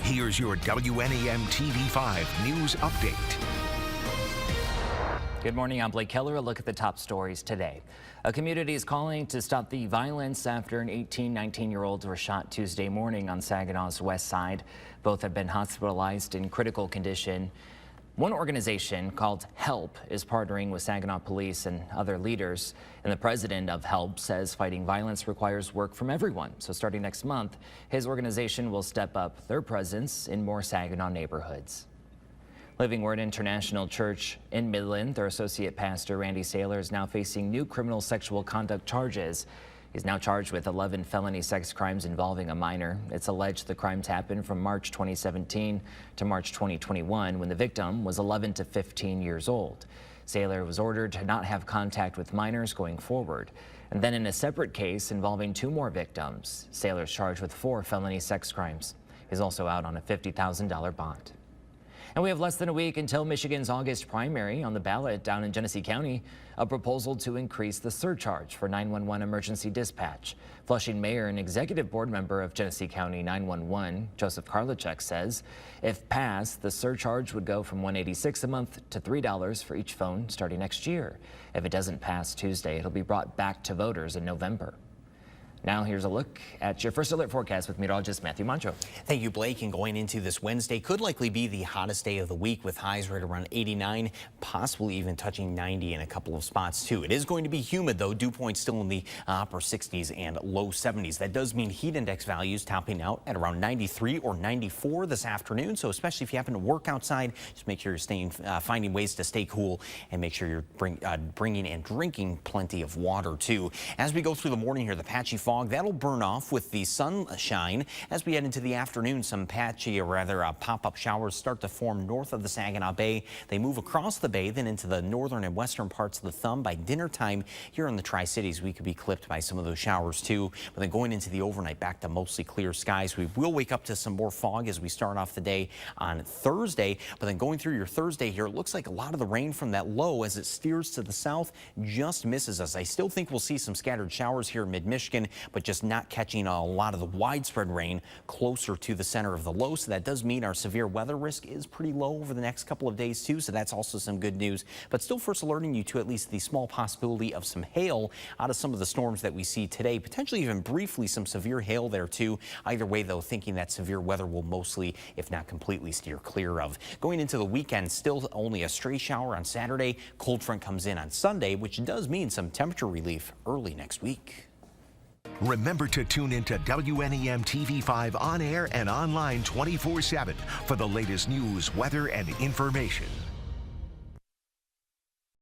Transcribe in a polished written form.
Here's your WNEM TV5 News Update. Good morning, I'm Blake Keller. A look at the top stories today. A community is calling to stop the violence after an 19-19-year-olds were shot Tuesday morning on Saginaw's west side. Both have been hospitalized in critical condition. One organization called HELP is partnering with Saginaw police and other leaders. And the president of HELP says fighting violence requires work from everyone. So starting next month, his organization will step up their presence in more Saginaw neighborhoods. Living Word International Church in Midland, their associate pastor Randy Saylor is now facing new criminal sexual conduct charges. He's now charged with 11 felony sex crimes involving a minor. It's alleged the crimes happened from March 2017 to March 2021 when the victim was 11 to 15 years old. Saylor was ordered to not have contact with minors going forward. And then in a separate case involving two more victims, Saylor's charged with 4 felony sex crimes. He's also out on a $50,000 bond. And we have less than a week until Michigan's August primary. On the ballot down in Genesee County, a proposal to increase the surcharge for 911 emergency dispatch. Flushing Mayor and Executive Board member of Genesee County 911, Joseph Karlichek, says if passed, the surcharge would go from $186 a month to $3 for each phone starting next year. If it doesn't pass Tuesday, it'll be brought back to voters in November. Now here's a look at your first alert forecast with meteorologist Matthew Moncho. Thank you, Blake. And going into this Wednesday could likely be the hottest day of the week with highs right around 89, possibly even touching 90 in a couple of spots too. It is going to be humid though. Dew points still in the upper 60s and low 70s. That does mean heat index values topping out at around 93 or 94 this afternoon. So especially if you happen to work outside, just make sure you're finding ways to stay cool and make sure you're bringing and drinking plenty of water too. As we go through the morning here, the patchy fog that'll burn off with the sunshine. As we head into the afternoon, some patchy or rather pop-up showers start to form north of the Saginaw Bay. They move across the bay, then into the northern and western parts of the Thumb. By dinner time here in the Tri-Cities, we could be clipped by some of those showers too. But then going into the overnight, back to mostly clear skies. We will wake up to some more fog as we start off the day on Thursday. But then going through your Thursday here, it looks like a lot of the rain from that low as it steers to the south just misses us. I still think we'll see some scattered showers here in mid-Michigan, but just not catching a lot of the widespread rain closer to the center of the low. So that does mean our severe weather risk is pretty low over the next couple of days too. So that's also some good news, but still first alerting you to at least the small possibility of some hail out of some of the storms that we see today, potentially even briefly some severe hail there too. Either way though, thinking that severe weather will mostly, if not completely, steer clear of. Going into the weekend, still only a stray shower on Saturday. Cold front comes in on Sunday, which does mean some temperature relief early next week. Remember to tune into WNEM TV5 on air and online 24/7 for the latest news, weather, and information.